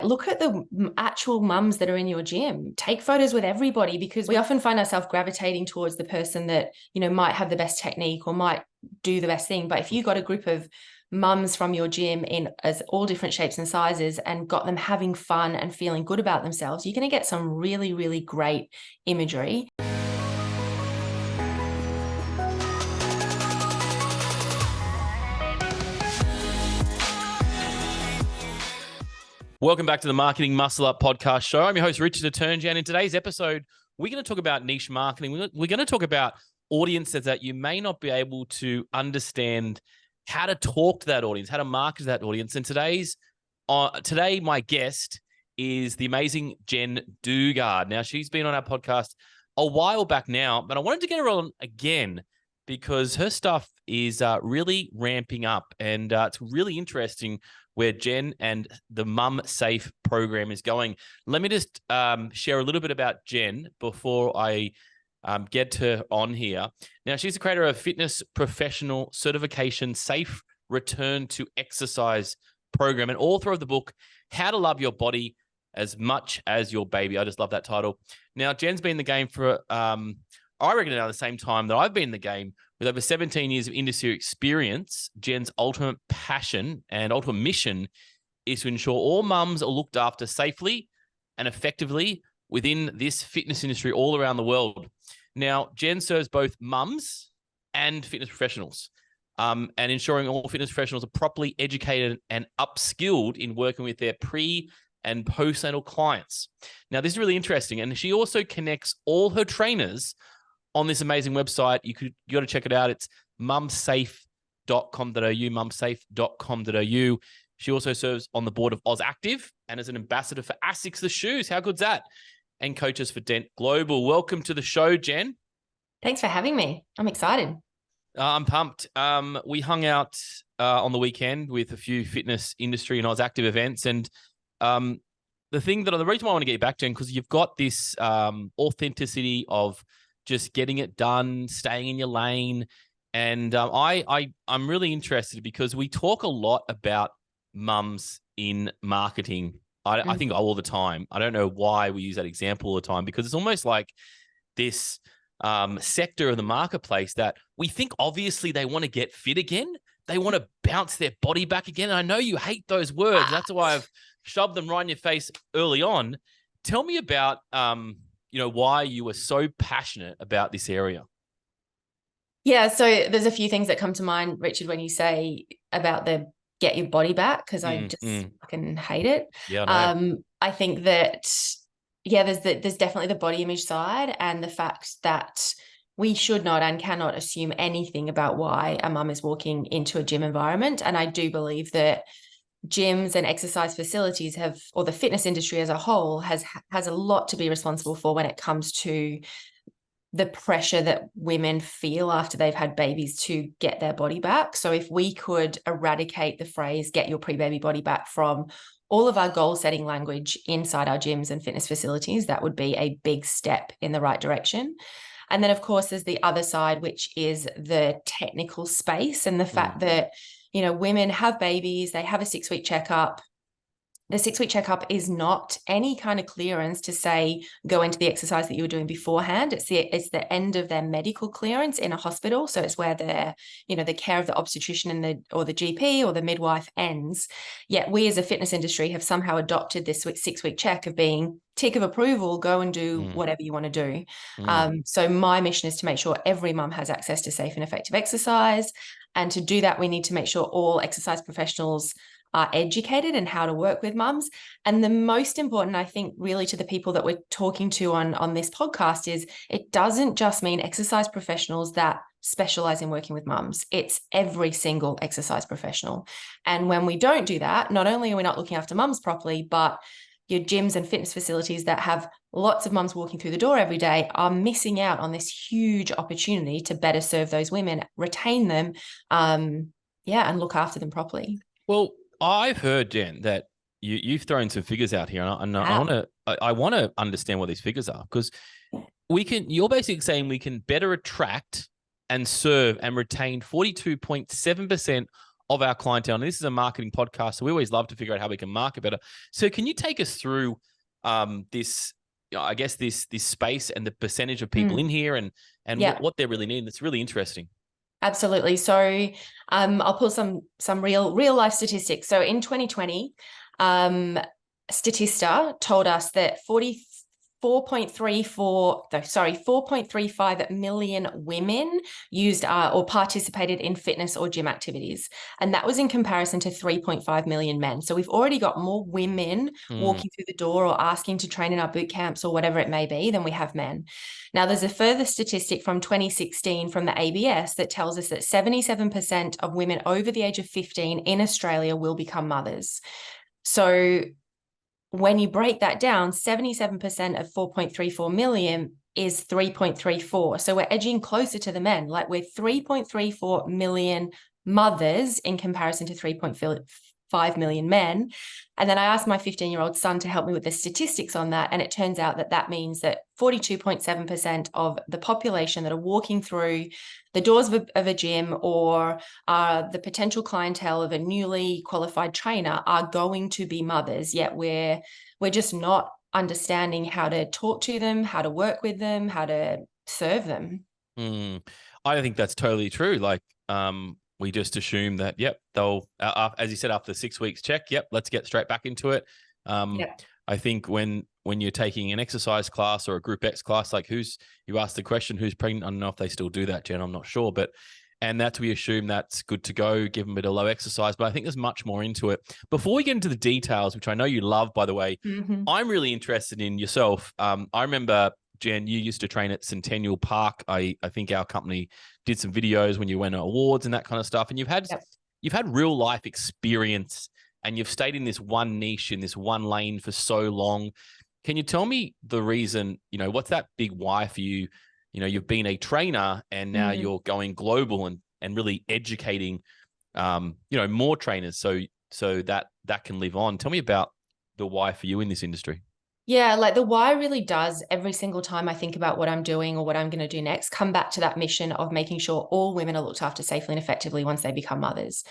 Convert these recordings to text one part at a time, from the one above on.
look at the actual mums that are in your gym. Take photos with everybody, because we often find ourselves gravitating towards the person that, you know, might have the best technique or might do the best thing. But if you got a group of mums from your gym in as all different shapes and sizes and got them having fun and feeling good about themselves, you're going to get some really, really great imagery. Welcome back to the Marketing Muscle Up podcast show. I'm your host, Richard Toutounji, and in today's episode, we're going to talk about niche marketing. We're going to talk about audiences that you may not be able to understand how to talk to that audience, how to market to that audience. And today, my guest is the amazing Jen Dugard. Now, she's been on our podcast a while back now, but I wanted to get her on again because her stuff is really ramping up, and it's really interesting where Jen and the Mum Safe program is going. Let me just share a little bit about Jen before I get her on here. Now, she's the creator of Fitness Professional Certification Safe Return to Exercise program and author of the book, How to Love Your Body as Much as Your Baby. I just love that title. Now, Jen's been in the game for, I reckon, around the same time that I've been in the game. With over 17 years of industry experience, Jen's ultimate passion and ultimate mission is to ensure all mums are looked after safely and effectively within this fitness industry all around the world. Now, Jen serves both mums and fitness professionals, and ensuring all fitness professionals are properly educated and upskilled in working with their pre- and postnatal clients. Now, this is really interesting, and she also connects all her trainers on this amazing website. You got to check it out. It's mumsafe.com.au, mumsafe.com.au. She also serves on the board of Oz Active and is an ambassador for ASICS, the shoes. How good's that? And coaches for Dent Global. Welcome to the show, Jen. Thanks for having me. I'm excited. I'm pumped. We hung out on the weekend with a few fitness industry and Oz Active events. And the reason why I want to get you back, Jen, because you've got this authenticity of just getting it done, staying in your lane. And I'm really interested because we talk a lot about mums in marketing. I think all the time. I don't know why we use that example all the time, because it's almost like this sector of the marketplace that we think obviously they want to get fit again. They want to bounce their body back again. And I know you hate those words. That's why I've shoved them right in your face early on. Tell me about why you were so passionate about this area. Yeah, so there's a few things that come to mind, Richard, when you say about the get your body back, because I just fucking hate it. Yeah, I think that, there's definitely the body image side, and the fact that we should not and cannot assume anything about why a mum is walking into a gym environment. And I do believe that gyms and exercise facilities or the fitness industry as a whole has a lot to be responsible for when it comes to the pressure that women feel after they've had babies to get their body back. So if we could eradicate the phrase "get your pre-baby body back" from all of our goal setting language inside our gyms and fitness facilities, that would be a big step in the right direction. And then, of course, there's the other side, which is the technical space and the fact that women have babies, they have a 6-week checkup. The 6-week checkup is not any kind of clearance to say, go into the exercise that you were doing beforehand. It's the end of their medical clearance in a hospital. So it's where the care of the obstetrician or the GP or the midwife ends. Yet we as a fitness industry have somehow adopted this 6-week check of being tick of approval, go and do whatever you want to do. So my mission is to make sure every mum has access to safe and effective exercise. And to do that, we need to make sure all exercise professionals are educated in how to work with mums. And the most important, I think, really to the people that we're talking to on this podcast is it doesn't just mean exercise professionals that specialize in working with mums. It's every single exercise professional. And when we don't do that, not only are we not looking after mums properly, but your gyms and fitness facilities that have lots of mums walking through the door every day are missing out on this huge opportunity to better serve those women, retain them, and look after them properly. Well, I've heard, Jen, that you've thrown some figures out here, and I want to understand what these figures are, because you're basically saying we can better attract and serve and retain 42.7% of our clientele. And this is a marketing podcast, so we always love to figure out how we can market better. So can you take us through this, I guess, this space and the percentage of people in here and what they really need? It's really interesting. Absolutely. So I'll pull some real life statistics. So in 2020, Statista told us that 4.35 million women used or participated in fitness or gym activities. And that was in comparison to 3.5 million men. So we've already got more women walking through the door or asking to train in our boot camps or whatever it may be than we have men. Now, there's a further statistic from 2016 from the ABS that tells us that 77% of women over the age of 15 in Australia will become mothers. So when you break that down, 77% of 4.34 million is 3.34. So we're edging closer to the men. Like we're 3.34 million mothers in comparison to 3.5 million men. And then I asked my 15-year-old son to help me with the statistics on that. And it turns out that that means that 42.7% of the population that are walking through the doors of a gym or the potential clientele of a newly qualified trainer are going to be mothers, yet we're just not understanding how to talk to them, how to work with them, how to serve them. I think that's totally true. Like, we just assume that, yep, they'll, as you said, after 6 weeks, check, yep, let's get straight back into it. I think when you're taking an exercise class or a group X class, like you ask the question, who's pregnant? I don't know if they still do that, Jen, I'm not sure, and that's, we assume that's good to go, give them a bit of low exercise, but I think there's much more into it. Before we get into the details, which I know you love, by the way, I'm really interested in yourself. I remember, Jen, you used to train at Centennial Park. I think our company did some videos when you went to awards and that kind of stuff. And you've had real life experience, and you've stayed in this one niche, in this one lane for so long. Can you tell me the reason, what's that big why for you? You've been a trainer and now you're going global and really educating, more trainers so that can live on. Tell me about the why for you in this industry. Yeah, like the why really does, every single time I think about what I'm doing or what I'm going to do next, come back to that mission of making sure all women are looked after safely and effectively once they become mothers.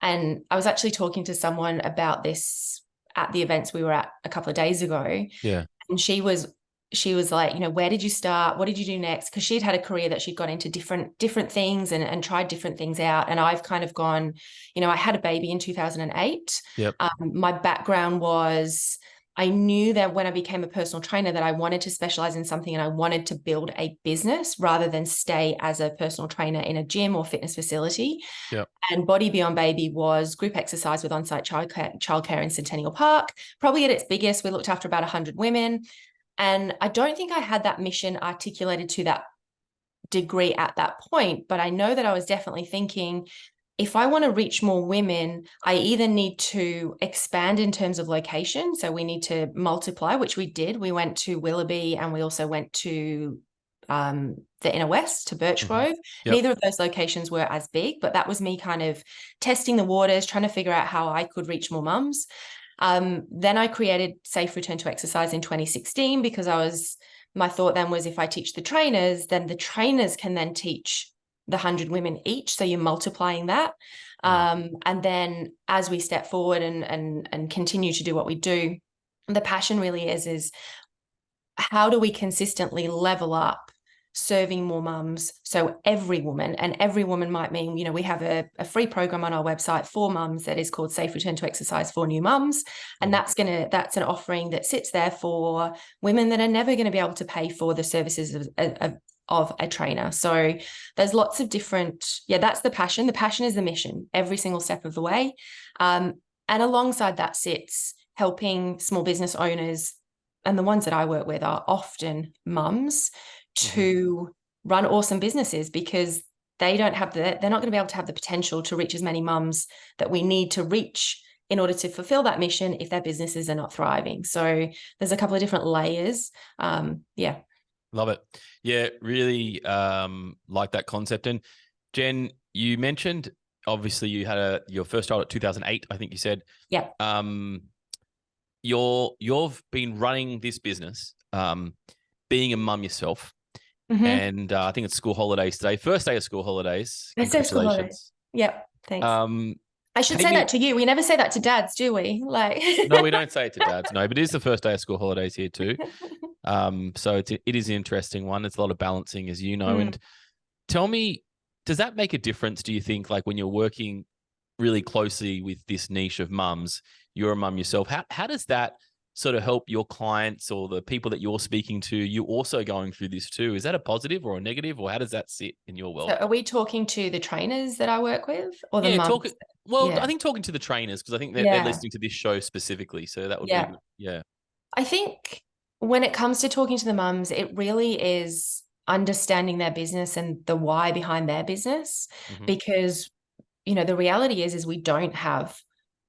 And I was actually talking to someone about this at the events we were at a couple of days ago. Yeah. And she was like, where did you start? What did you do next? Because she'd had a career that she'd got into different things and tried different things out. And I've kind of gone, I had a baby in 2008. Yep. My background was, I knew that when I became a personal trainer that I wanted to specialize in something and I wanted to build a business rather than stay as a personal trainer in a gym or fitness facility. Yep. And Body Beyond Baby was group exercise with on-site childcare in Centennial Park. Probably at its biggest, we looked after about 100 women. And I don't think I had that mission articulated to that degree at that point, but I know that I was definitely thinking, if I want to reach more women, I either need to expand in terms of location. So we need to multiply, which we did. We went to Willoughby and we also went to the Inner West, to Birchgrove. Yep. Neither of those locations were as big, but that was me kind of testing the waters, trying to figure out how I could reach more mums. Then I created Safe Return to Exercise in 2016 because my thought then was, if I teach the trainers, then the trainers can then teach the 100 women each. So you're multiplying that. And then as we step forward and continue to do what we do, the passion really is how do we consistently level up serving more mums? So every woman, and every woman might mean, we have a free program on our website for mums that is called Safe Return to Exercise for New Mums. And that's an offering that sits there for women that are never going to be able to pay for the services of a trainer. So there's lots of different, that's the passion. The passion is the mission every single step of the way. And alongside that sits helping small business owners, and the ones that I work with are often mums, to run awesome businesses, because they're not going to be able to have the potential to reach as many mums that we need to reach in order to fulfill that mission if their businesses are not thriving. So there's a couple of different layers. Love it. Yeah, really like that concept. And Jen, you mentioned, obviously you had your first child at 2008, I think you said. Yeah. You've been running this business, being a mum yourself. And I think it's school holidays today. First day of school holidays. Let's say school holidays. Yep. Thanks. I should Take say me. that to you. We never say that to dads, do we? Like, No, we don't say it to dads. No, but it is the first day of school holidays here too. So it is an interesting one. It's a lot of balancing, as you know. Mm. And tell me, does that make a difference? Do you think, like when you're working really closely with this niche of mums, you're a mum yourself. How does that sort of help your clients or the people that you're speaking to? You also going through this too. Is that a positive or a negative, or how does that sit in your So world? are we talking to the trainers that I work with or the Yeah, mums? well, I Yeah. think talking to the trainers, because I think they're Yeah. listening to this show specifically. So that would be a Yeah. good, yeah. I think when it comes to talking to the mums, it really is understanding their business and the why behind their business. Mm-hmm. Because, the reality is we don't have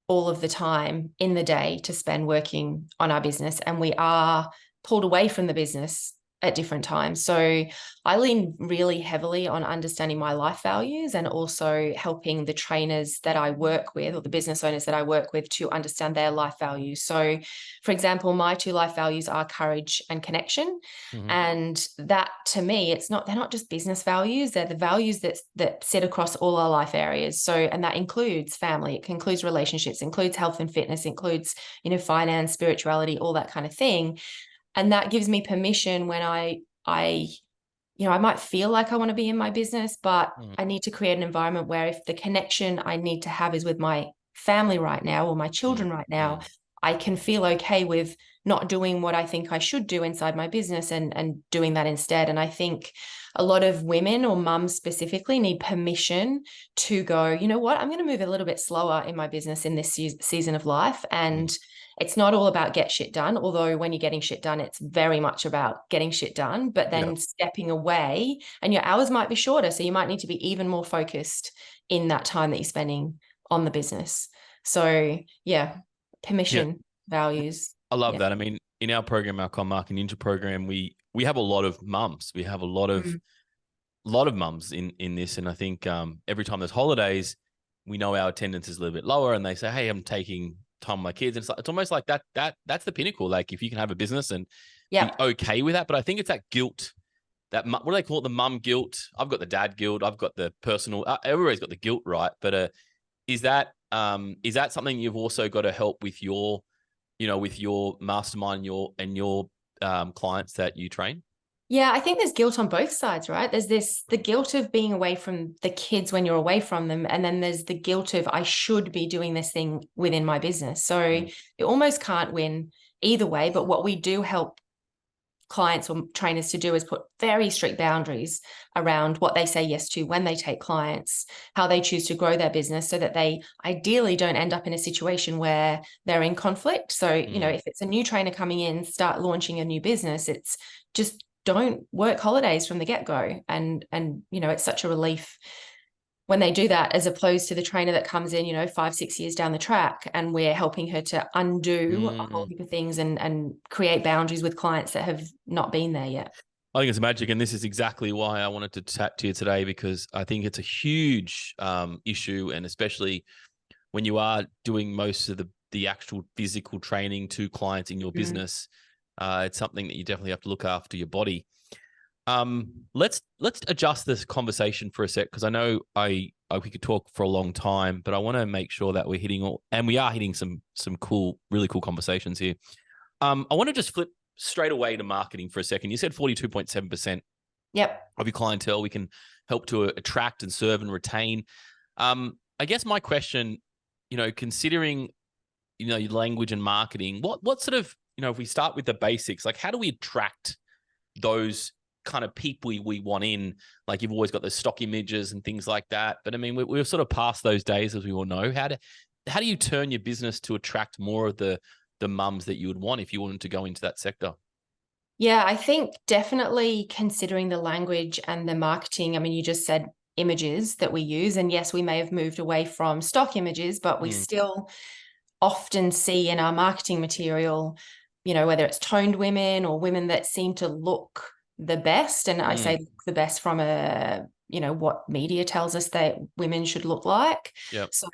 all of the time in the day to spend working on our business, and we are pulled away from the business at different times. So I lean really heavily on understanding my life values and also helping the trainers that I work with or the business owners that I work with to understand their life values. So for example, my two life values are courage and connection. Mm-hmm. And that to me, they're not just business values, they're the values that sit across all our life areas. So, and that includes family, it includes relationships, includes health and fitness, includes, finance, spirituality, all that kind of thing. And that gives me permission when I might feel like I want to be in my business, but I need to create an environment where if the connection I need to have is with my family right now or my children right now, I can feel okay with not doing what I think I should do inside my business and doing that instead. And I think a lot of women or mums specifically need permission to go, you know what, I'm going to move a little bit slower in my business in this season of life. And it's not all about get shit done, although when you're getting shit done, it's very much about getting shit done, but then stepping away and your hours might be shorter. So you might need to be even more focused in that time that you're spending on the business. So yeah, permission, values. I love Yeah. that. I mean, in our program, our Marketing Ninja program, we have a lot of mums. We have a lot of mums in this, and I think every time there's holidays, we know our attendance is a little bit lower, and they say, "Hey, I'm taking time with my kids," and it's almost like that's the pinnacle. Like if you can have a business and be okay with that, but I think it's that guilt. What do they call it? The mum guilt. I've got the dad guilt. I've got the personal. Everybody's got the guilt, right? But is that something you've also got to help with your with your mastermind, your clients that you train? Yeah, I think there's guilt on both sides, right? There's the guilt of being away from the kids when you're away from them. And then there's the guilt of I should be doing this thing within my business. So you almost can't win either way. But what we do help clients or trainers to do is put very strict boundaries around what they say yes to when they take clients, how they choose to grow their business so that they ideally don't end up in a situation where they're in conflict. So, if it's a new trainer coming in, start launching a new business, it's just don't work holidays from the get-go. And it's such a relief when they do that, as opposed to the trainer that comes in, 5-6 years down the track, and we're helping her to undo a whole heap of things and create boundaries with clients that have not been there yet. I think it's magic. And this is exactly why I wanted to chat to you today, because I think it's a huge issue. And especially when you are doing most of the actual physical training to clients in your business, it's something that you definitely have to look after your body. Let's adjust this conversation for a sec, because I know we could talk for a long time, but I want to make sure that we're hitting we are hitting some cool, really cool conversations here. I want to just flip straight away to marketing for a second. You said 42.7% of your clientele we can help to attract and serve and retain. I guess my question, considering your language and marketing, what sort of, if we start with the basics, like how do we attract those kind of people we want in? Like you've always got those stock images and things like that, but I mean we're sort of past those days, as we all know. How do you turn your business to attract more of the mums that you would want if you wanted to go into that sector? Yeah, I think definitely considering the language and the marketing. I mean, you just said images that we use, and yes, we may have moved away from stock images, but we still often see in our marketing material, whether it's toned women or women that seem to look the best. And I say the best from what media tells us that women should look like. So,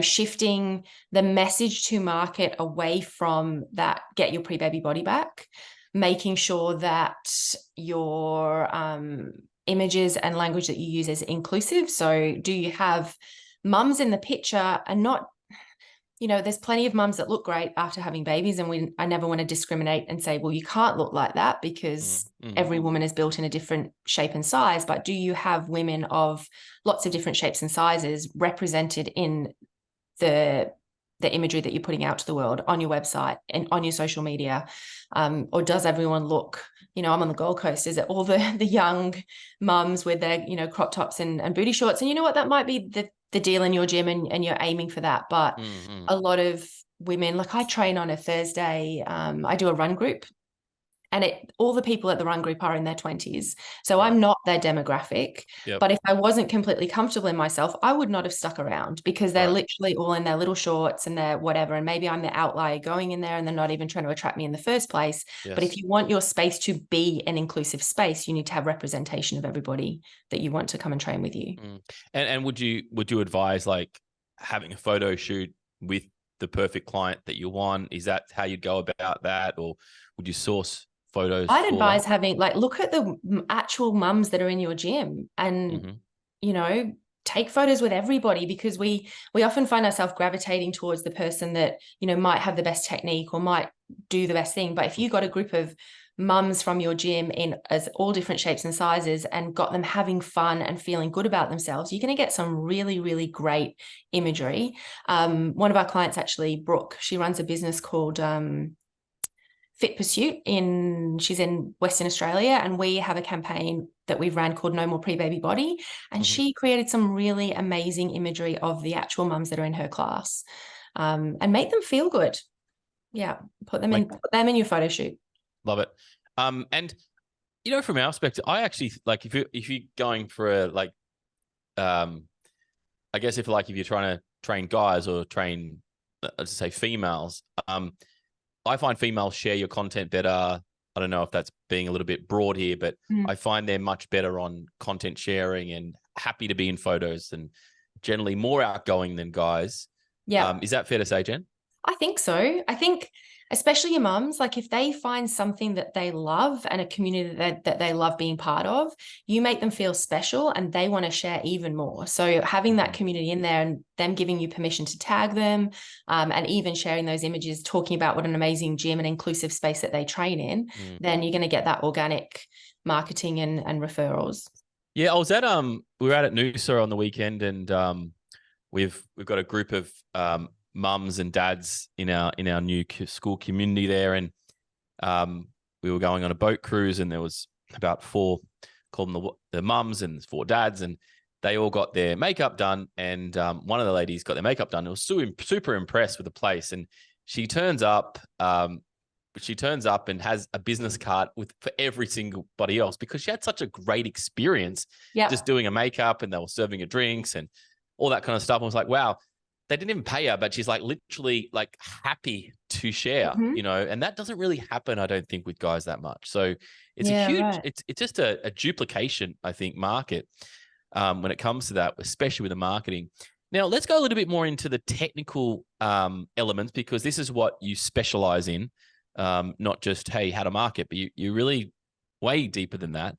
shifting the message to market away from that, get your pre-baby body back, making sure that your images and language that you use is inclusive. So do you have mums in the picture are not, there's plenty of mums that look great after having babies, and I never want to discriminate and say, well, you can't look like that because every woman is built in a different shape and size. But do you have women of lots of different shapes and sizes represented in the imagery that you're putting out to the world on your website and on your social media? Or does everyone look, I'm on the Gold Coast, is it all the young mums with their, crop tops and booty shorts? And you know what, that might be the deal in your gym, and you're aiming for that. But a lot of women, like I train on a Thursday, I do a run group, and all the people at the run group are in their 20s. So I'm not their demographic. Yep. But if I wasn't completely comfortable in myself, I would not have stuck around, because they're literally all in their little shorts and their whatever. And maybe I'm the outlier going in there, and they're not even trying to attract me in the first place. Yes. But if you want your space to be an inclusive space, you need to have representation of everybody that you want to come and train with you. And would you advise like having a photo shoot with the perfect client that you want? Is that how you'd go about that? Or would you source photos? I'd advise having, like, look at the actual mums that are in your gym, and take photos with everybody, because we often find ourselves gravitating towards the person that might have the best technique or might do the best thing. But if you got a group of mums from your gym in as all different shapes and sizes, and got them having fun and feeling good about themselves, you're going to get some really, really great imagery. One of our clients, actually, Brooke, she runs a business called Fit Pursuit she's in Western Australia, and we have a campaign that we've ran called No More Pre-Baby Body, and she created some really amazing imagery of the actual mums that are in her class, and make them feel good. Put them in your photo shoot. Love it. And from our perspective, I actually like, if you're going for I guess if you're trying to train guys or train, let's say, females, I find females share your content better. I don't know if that's being a little bit broad here, but I find they're much better on content sharing and happy to be in photos, and generally more outgoing than guys. Yeah. Is that fair to say, Jen? I think so. I think especially your mums, like if they find something that they love and a community that they love being part of, you make them feel special and they want to share even more. So having that community in there and them giving you permission to tag them, and even sharing those images, talking about what an amazing gym and inclusive space that they train in, then you're going to get that organic marketing and referrals. Yeah, I was at we were out at Noosa on the weekend, and we've got a group of mums and dads in our new school community there, and we were going on a boat cruise, and there was about 4, call them the mums, and 4 dads, and they all got their makeup done, and one of the ladies got their makeup done. I was super impressed with the place, and she turns up and has a business card for every single body else, because she had such a great experience just doing a makeup, and they were serving her drinks and all that kind of stuff. I was like, wow, they didn't even pay her, but she's like literally like happy to share, and that doesn't really happen, I don't think, with guys that much. So it's a huge, it's just a duplication, I think, market when it comes to that, especially with the marketing. Now, let's go a little bit more into the technical elements, because this is what you specialize in, not just, hey, how to market, but you really way deeper than that.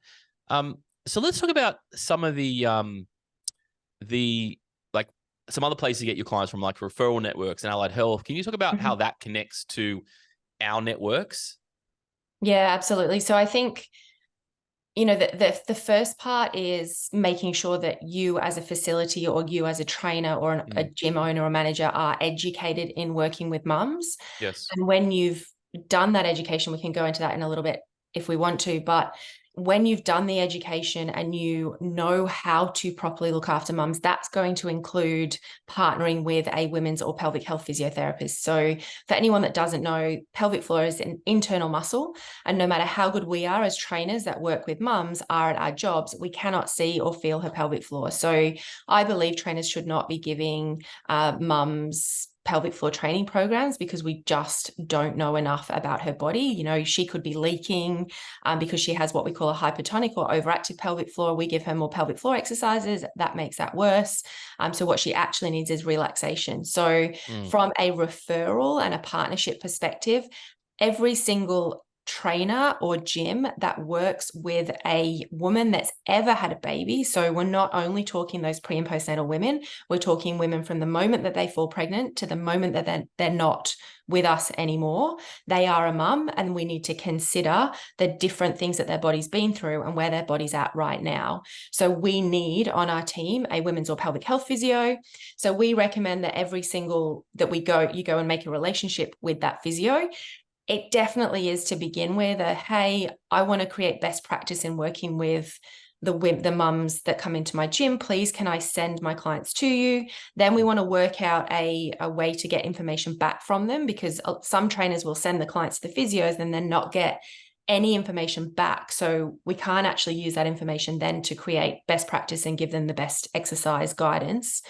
So let's talk about some of the some other places to get your clients from, like referral networks and allied health. Can you talk about how that connects to our networks? Yeah, absolutely. So I think, the first part is making sure that you as a facility, or you as a trainer, or a gym owner or manager, are educated in working with mums. Yes. And when you've done that education, we can go into that in a little bit if we want to, but when you've done the education and you know how to properly look after mums, that's going to include partnering with a women's or pelvic health physiotherapist. So for anyone that doesn't know, pelvic floor is an internal muscle. And no matter how good we are as trainers that work with mums are at our jobs, we cannot see or feel her pelvic floor. So I believe trainers should not be giving mums pelvic floor training programs, because we just don't know enough about her body. She could be leaking because she has what we call a hypertonic or overactive pelvic floor. We give her more pelvic floor exercises. That makes that worse. So what she actually needs is relaxation. So from a referral and a partnership perspective, every single trainer or gym that works with a woman that's ever had a baby. So we're not only talking those pre and postnatal women, we're talking women from the moment that they fall pregnant to the moment that they're not with us anymore. They are a mum, and we need to consider the different things that their body's been through and where their body's at right now. So we need on our team a women's or pelvic health physio. So we recommend that you go and make a relationship with that physio. It definitely is to begin with hey, I want to create best practice in working with the mums that come into my gym. Please, can I send my clients to you? Then we want to work out a way to get information back from them, because some trainers will send the clients to the physios and then not get any information back. So we can't actually use that information then to create best practice and give them the best exercise guidance.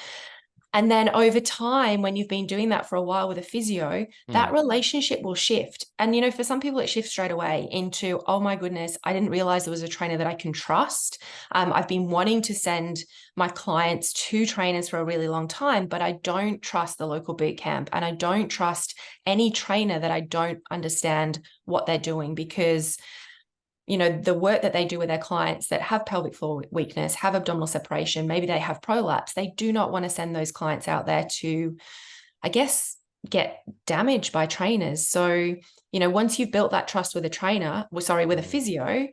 And then over time, when you've been doing that for a while with a physio, that relationship will shift. And, for some people, it shifts straight away into, oh my goodness, I didn't realize there was a trainer that I can trust. I've been wanting to send my clients to trainers for a really long time, but I don't trust the local boot camp, and I don't trust any trainer that I don't understand what they're doing, because the work that they do with their clients that have pelvic floor weakness, have abdominal separation, maybe they have prolapse, they do not want to send those clients out there to, I guess, get damaged by trainers. So, once you've built that trust with with a physio,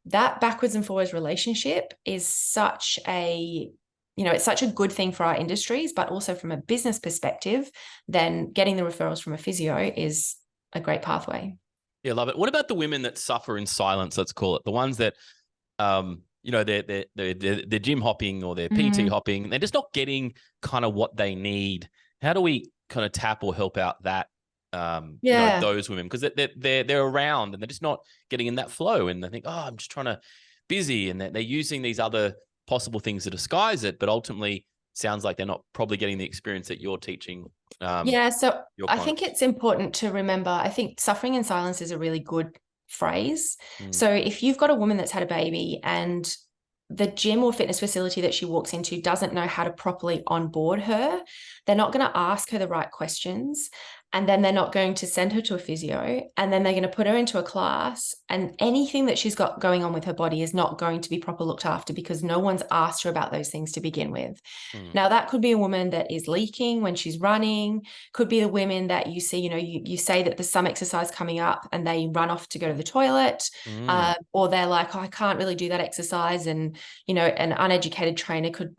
that backwards and forwards relationship is such a good thing for our industries, but also from a business perspective, then getting the referrals from a physio is a great pathway. Yeah, love it. What about the women that suffer in silence, let's call it? The ones that, they're gym hopping or they're PT hopping. They're just not getting kind of what they need. How do we kind of tap or help out that, those women? Because they're around and they're just not getting in that flow, and they think, oh, I'm just trying to busy, and they're using these other possible things to disguise it, but ultimately sounds like they're not probably getting the experience that you're teaching. So I think it's important to remember, I think suffering in silence is a really good phrase. So if you've got a woman that's had a baby and the gym or fitness facility that she walks into doesn't know how to properly onboard her, they're not going to ask her the right questions. And then they're not going to send her to a physio, and then they're going to put her into a class, and anything that she's got going on with her body is not going to be properly looked after, because no one's asked her about those things to begin with. Now, that could be a woman that is leaking when she's running, could be the women that you see, you say that there's some exercise coming up and they run off to go to the toilet, or they're like, oh, I can't really do that exercise. And, an uneducated trainer could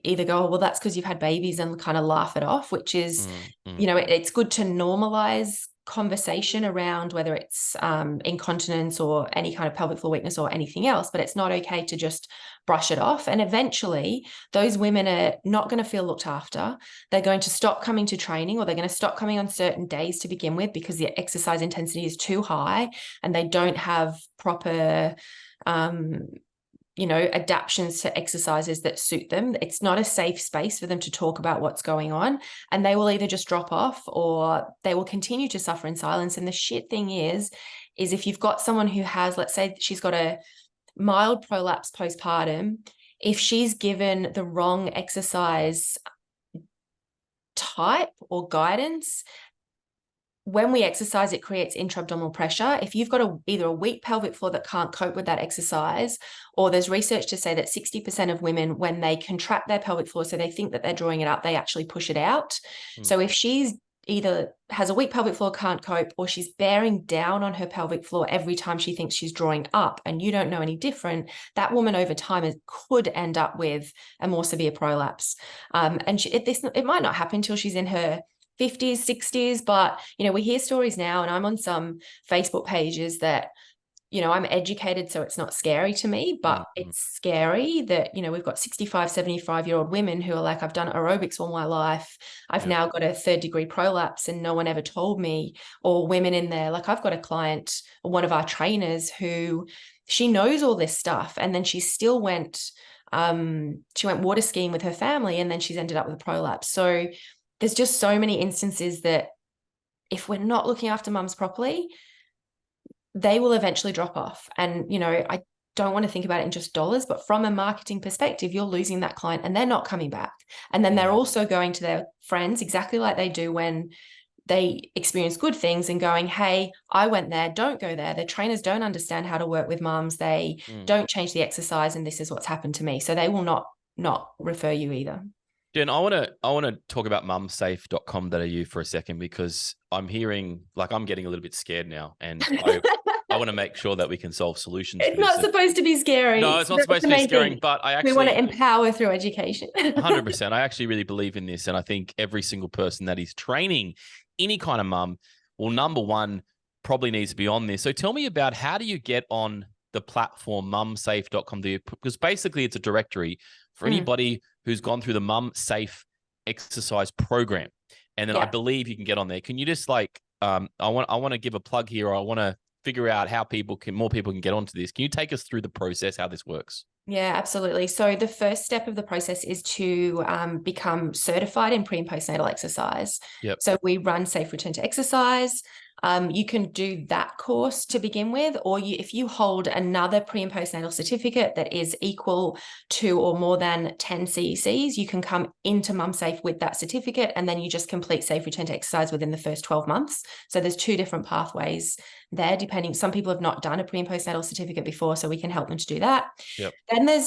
either go, oh, well, that's because you've had babies, and kind of laugh it off, which is, it's good to normalize conversation around whether it's incontinence or any kind of pelvic floor weakness or anything else, but it's not okay to just brush it off. And eventually those women are not going to feel looked after. They're going to stop coming to training, or they're going to stop coming on certain days to begin with, because the exercise intensity is too high and they don't have proper adaptions to exercises that suit them. It's not a safe space for them to talk about what's going on, and they will either just drop off or they will continue to suffer in silence. And the shit thing is if you've got someone who has, let's say she's got a mild prolapse postpartum, if she's given the wrong exercise type or guidance, when we exercise, it creates intra-abdominal pressure. If you've got either a weak pelvic floor that can't cope with that exercise, or there's research to say that 60% of women, when they contract their pelvic floor, so they think that they're drawing it up, they actually push it out. So if she's either has a weak pelvic floor, can't cope, or she's bearing down on her pelvic floor every time she thinks she's drawing up, and you don't know any different, that woman over time could end up with a more severe prolapse. And it might not happen until she's in her 50s, 60s, but, we hear stories now, and I'm on some Facebook pages that, I'm educated, so it's not scary to me, but it's scary that, we've got 65, 75-year-old women who are like, I've done aerobics all my life. I've now got a 3rd-degree prolapse and no one ever told me. Or women in there, like I've got a client, one of our trainers, who she knows all this stuff, and then she still went water skiing with her family, and then she's ended up with a prolapse. So there's just so many instances that if we're not looking after mums properly, they will eventually drop off. And, I don't want to think about it in just dollars, but from a marketing perspective, you're losing that client and they're not coming back. And then they're also going to their friends, exactly like they do when they experience good things and going, hey, I went there, don't go there. The trainers don't understand how to work with mums. They don't change the exercise, and this is what's happened to me. So they will not refer you either. Jen, I want to talk about mumsafe.com.au for a second, because I'm hearing, like, I'm getting a little bit scared now, and I want to make sure that we can solve solutions for It's this. not supposed to be scary. No, it's not supposed to be scaring, but we want to empower through education. 100%. I actually really believe in this, and I think every single person that is training any kind of mum, well, number one, probably needs to be on this. So tell me about, how do you get on the platform mumsafe.com.au? Because basically it's a directory for anybody who's gone through the Mum Safe exercise program. And then I believe you can get on there. Can you just like, I want to give a plug here, or I want to figure out how more people can get onto this. Can you take us through the process, how this works? Yeah, absolutely. So the first step of the process is to become certified in pre and postnatal exercise. Yep. So we run Safe Return to Exercise. You can do that course to begin with, or if you hold another pre and postnatal certificate that is equal to or more than 10 CECs, you can come into MumSafe with that certificate, and then you just complete Safe Return to Exercise within the first 12 months. So there's two different pathways there, depending. Some people have not done a pre and postnatal certificate before, so we can help them to do that. Yep. Then there's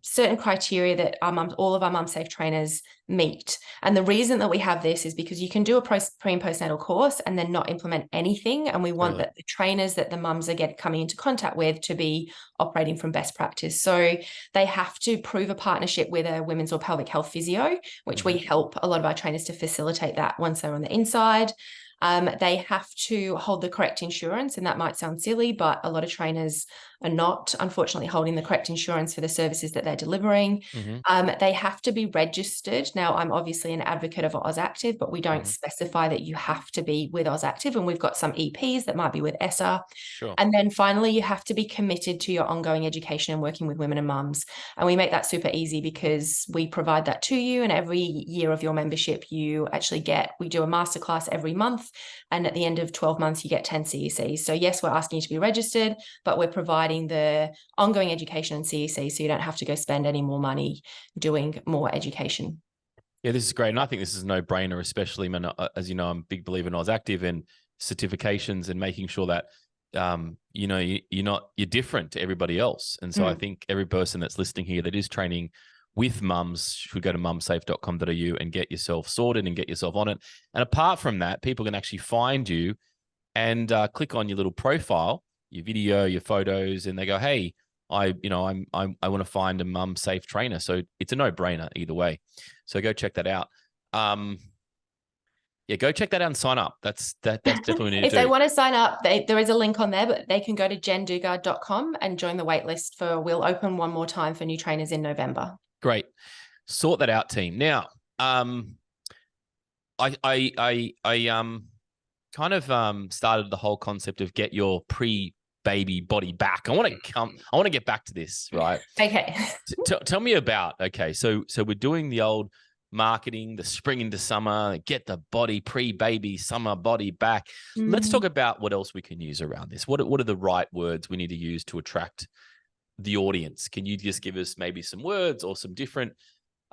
certain criteria that all of our MumSafe trainers meet. And the reason that we have this is because you can do a pre and postnatal course and then not implement anything. And we want that the trainers that the mums are coming into contact with to be operating from best practice. So they have to prove a partnership with a women's or pelvic health physio, which we help a lot of our trainers to facilitate that once they're on the inside. They have to hold the correct insurance, and that might sound silly, but a lot of trainers are not, unfortunately, holding the correct insurance for the services that they're delivering. They have to be registered. Now, I'm obviously an advocate of AusActive, but we don't specify that you have to be with AusActive, and we've got some EPs that might be with ESSA. Sure. And then finally, you have to be committed to your ongoing education and working with women and mums. And we make that super easy because we provide that to you, and every year of your membership, we do a masterclass every month. And at the end of 12 months, you get 10 CECs. So yes, we're asking you to be registered, but we're providing the ongoing education and CEC, so you don't have to go spend any more money doing more education. Yeah, this is great. And I think this is a no-brainer, especially, as you know, I'm a big believer in AusActive and certifications and making sure that, you're different to everybody else. And so I think every person that's listening here that is training with mums should go to mumsafe.com.au and get yourself sorted and get yourself on it. And apart from that, people can actually find you and click on your little profile, your video, your photos, and they go, hey, I want to find a mum safe trainer. So it's a no-brainer either way. So go check that out. Go check that out and sign up. That's definitely what we need to do. If they want to sign up, there is a link on there, but they can go to jendugard.com and join the wait list we'll open one more time for new trainers in November. Great. Sort that out, team. Now, I kind of started the whole concept of get your pre-baby body back. I want to get back to this, right? Okay. Tell me about, so we're doing the old marketing, the spring into summer, get the body pre-baby summer body back. Let's talk about what else we can use around this. What are the right words we need to use to attract the audience? Can you just give us maybe some words or some different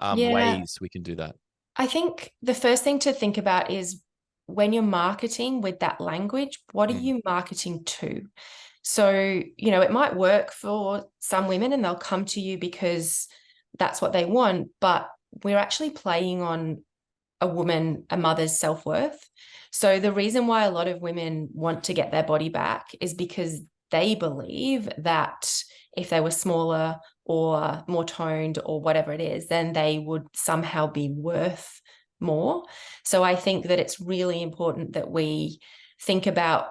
ways we can do that? I think the first thing to think about is when you're marketing with that language, what are you marketing to? So, it might work for some women and they'll come to you because that's what they want, but we're actually playing on a mother's self-worth. So the reason why a lot of women want to get their body back is because they believe that if they were smaller or more toned or whatever it is, then they would somehow be worth more. So I think that it's really important that we think about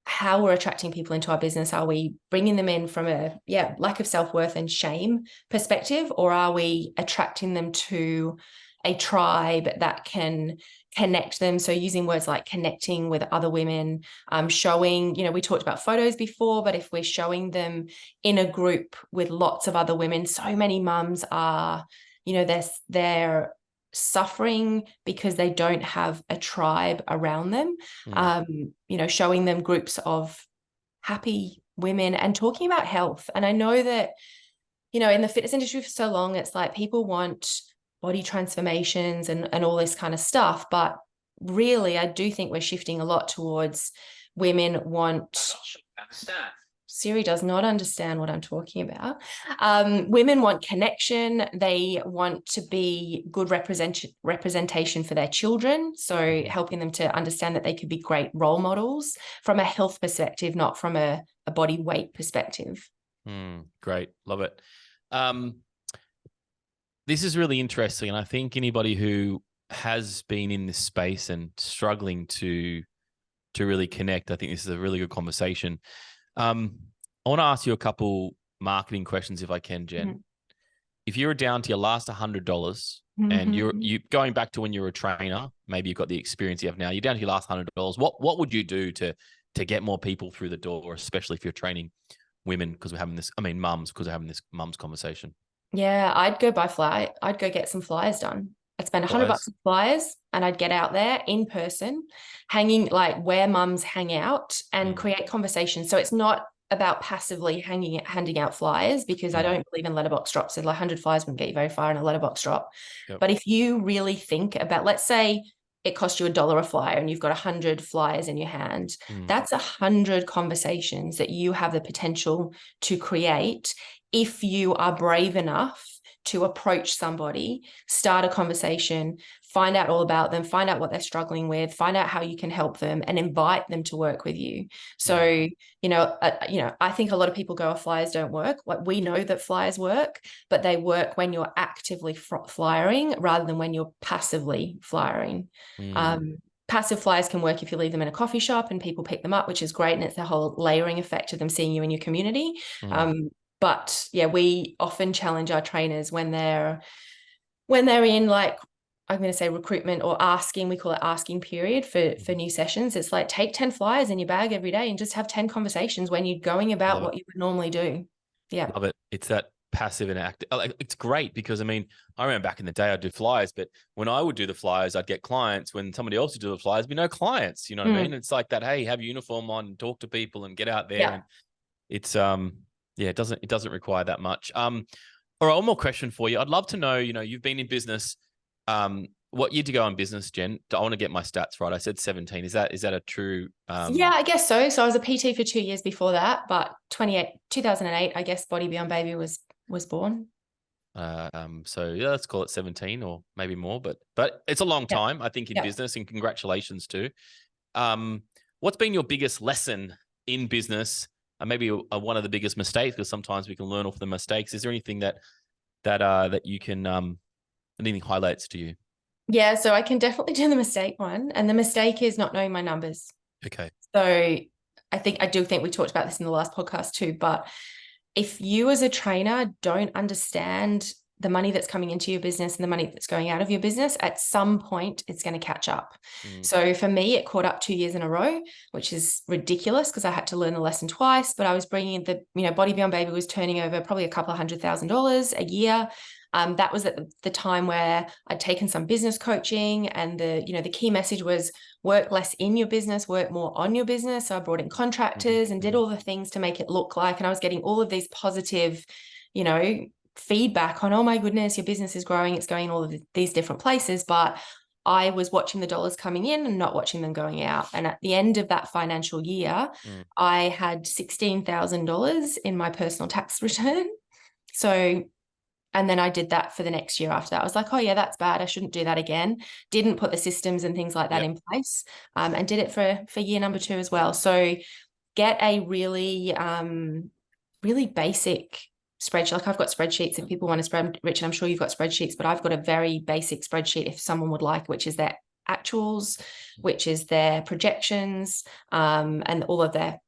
how we're attracting people into our business. Are we bringing them in from a lack of self-worth and shame perspective, or are we attracting them to a tribe that can connect them? So using words like connecting with other women, showing, we talked about photos before, but if we're showing them in a group with lots of other women, so many mums are, they're suffering because they don't have a tribe around them. Showing them groups of happy women and talking about health. And I know that, in the fitness industry for so long, it's like people want body transformations and all this kind of stuff, but really, I do think we're shifting a lot towards women want. Siri does not understand what I'm talking about. Women want connection. They want to be good representation for their children. So helping them to understand that they could be great role models from a health perspective, not from a body weight perspective. Great. Love it. This is really interesting. And I think anybody who has been in this space and struggling to really connect, I think this is a really good conversation. I want to ask you a couple marketing questions if I can, Jen. Mm-hmm. If you were down to your last $100 and you're going back to when you were a trainer, maybe you've got the experience you have now, you're down to your last $100. What would you do to get more people through the door, especially if you're training women, because we're having this, mums, because we're having this mums conversation? Yeah, I'd go I'd go get some flyers done. I'd spend $100 on flyers and I'd get out there in person, hanging like where mums hang out and create conversations. So it's not about passively handing out flyers, because I don't believe in letterbox drops. So like 100 flyers wouldn't get you very far in a letterbox drop. Yep. But if you really think about, let's say it cost you $1 a flyer and you've got 100 flyers in your hand, that's 100 conversations that you have the potential to create if you are brave enough to approach somebody, start a conversation, find out all about them, find out what they're struggling with, find out how you can help them, and invite them to work with you. So, I think a lot of people go, oh, flyers don't work. Like, we know that flyers work, but they work when you're actively flyering rather than when you're passively flyering. Passive flyers can work if you leave them in a coffee shop and people pick them up, which is great. And it's the whole layering effect of them seeing you in your community. But yeah, we often challenge our trainers when they're in, like, I'm going to say recruitment or asking, we call it asking period for new sessions. It's like, take 10 flyers in your bag every day and just have 10 conversations when you're going about what you would normally do. Yeah. Love it. It's that passive and active. It's great because, I remember back in the day I'd do flyers, but when I would do the flyers, I'd get clients. When somebody else would do the flyers, there'd be no clients. You know what I mean? It's like that, hey, have your uniform on, talk to people and get out there. And it's, it doesn't require that much. All right, one more question for you. I'd love to know, you've been in business. What year did you go in business, Jen? I want to get my stats right. I said 17. Is that a true? Yeah, I guess so. So I was a PT for 2 years before that, but 2008, I guess Body Beyond Baby was born. So yeah, let's call it 17 or maybe more, but it's a long time, I think, in business, and congratulations too. What's been your biggest lesson in business? Maybe one of the biggest mistakes, because sometimes we can learn off the mistakes. Is there anything that you can, anything highlights to you? Yeah, so I can definitely do the mistake one. And the mistake is not knowing my numbers. Okay. So I do think we talked about this in the last podcast too, but if you as a trainer don't understand the money that's coming into your business and the money that's going out of your business, at some point it's going to catch up. So for me, it caught up 2 years in a row, which is ridiculous because I had to learn the lesson twice, but I was bringing Body Beyond Baby was turning over probably a couple of $100,000 a year. That was at the time where I'd taken some business coaching, and the key message was work less in your business, work more on your business. So I brought in contractors and did all the things to make it look like, and I was getting all of these positive, feedback on, oh my goodness, your business is growing, it's going all of these different places. But I was watching the dollars coming in and not watching them going out. And at the end of that financial year, I had $16,000 in my personal tax return. So, and then I did that for the next year after that. I was like, oh yeah, that's bad. I shouldn't do that again. Didn't put the systems and things like that in place, and did it for year number 2 as well. So get a really, really basic spreadsheet. Like, I've got spreadsheets if people want to spread. Richard, I'm sure you've got spreadsheets, but I've got a very basic spreadsheet if someone would like, which is their actuals, which is their projections, and all of their,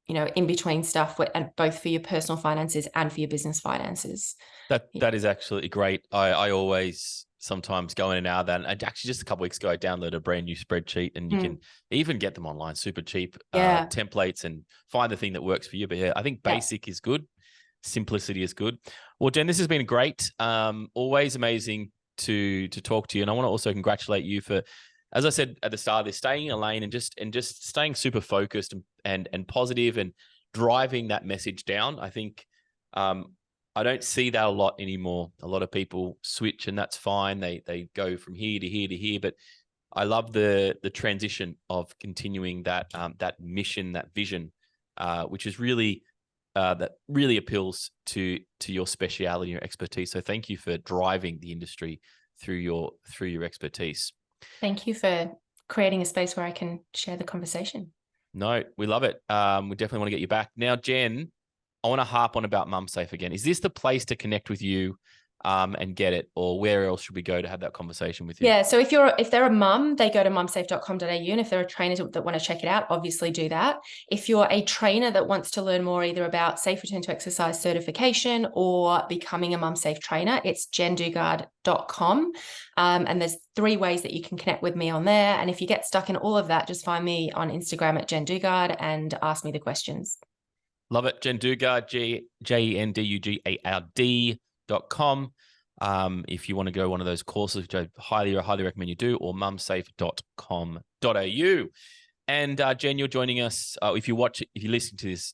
in between stuff, and both for your personal finances and for your business finances. That is absolutely great. I always sometimes go in and out of that. And actually, just a couple of weeks ago, I downloaded a brand new spreadsheet, and you can even get them online, super cheap, templates, and find the thing that works for you. But yeah, I think basic is good. Simplicity is good. Well, Jen, this has been great. Always amazing to talk to you. And I want to also congratulate you for, as I said at the start of this, staying in a lane and just staying super focused and positive and driving that message down. I think I don't see that a lot anymore. A lot of people switch, and that's fine. They go from here to here to here, but I love the transition of continuing that that mission, that vision, which is really that really appeals to your speciality, your expertise. So thank you for driving the industry through your expertise. Thank you for creating a space where I can share the conversation. No, we love it. We definitely want to get you back. Now, Jen, I want to harp on about MumSafe again. Is this the place to connect with you and get it, or where else should we go to have that conversation with you? Yeah, so if they're a mum, they go to mumsafe.com.au, and if they're a trainer that want to check it out, obviously do that. If you're a trainer that wants to learn more either about safe return to exercise certification or becoming a MumSafe trainer, it's jendugard.com. And there's 3 ways that you can connect with me on there. And if you get stuck in all of that, just find me on Instagram at jendugard and ask me the questions. Love it. Jen Dugard, JenDugard.com. If you want to go one of those courses, which I highly recommend you do, or mumsafe.com.au. And Jen, you're joining us. If you're listening to this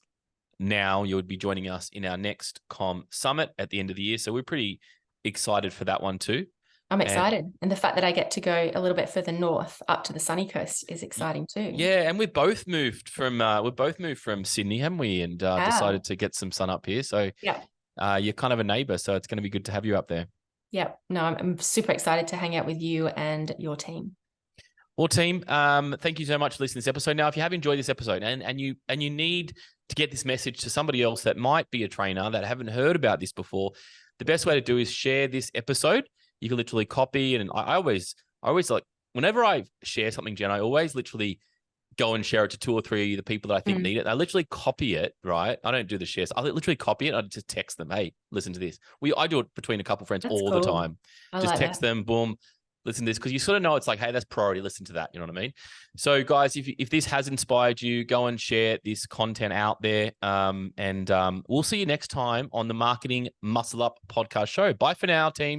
now, you would be joining us in our next Com Summit at the end of the year. So we're pretty excited for that one too. I'm excited. And the fact that I get to go a little bit further north up to the sunny coast is exciting too. Yeah. And we've both moved from Sydney, haven't we? And decided to get some sun up here. So yeah. You're kind of a neighbor. So it's going to be good to have you up there. Yeah. No, I'm super excited to hang out with you and your team. Well, team, thank you so much for listening to this episode. Now, if you have enjoyed this episode and you need to get this message to somebody else that might be a trainer that haven't heard about this before, the best way to do is share this episode. You can literally copy it. And I always like, whenever I share something, Jen, I always literally go and share it to 2 or 3 of the people that I think need it. I literally copy it, right? I don't do the shares. I literally copy it. I just text them, hey, listen to this. I do it between a couple of friends all the time. Just like text them, boom, listen to this. Because you sort of know it's like, hey, that's priority. Listen to that. You know what I mean? So guys, if this has inspired you, go and share this content out there. And we'll see you next time on the Marketing Muscle Up podcast show. Bye for now, team.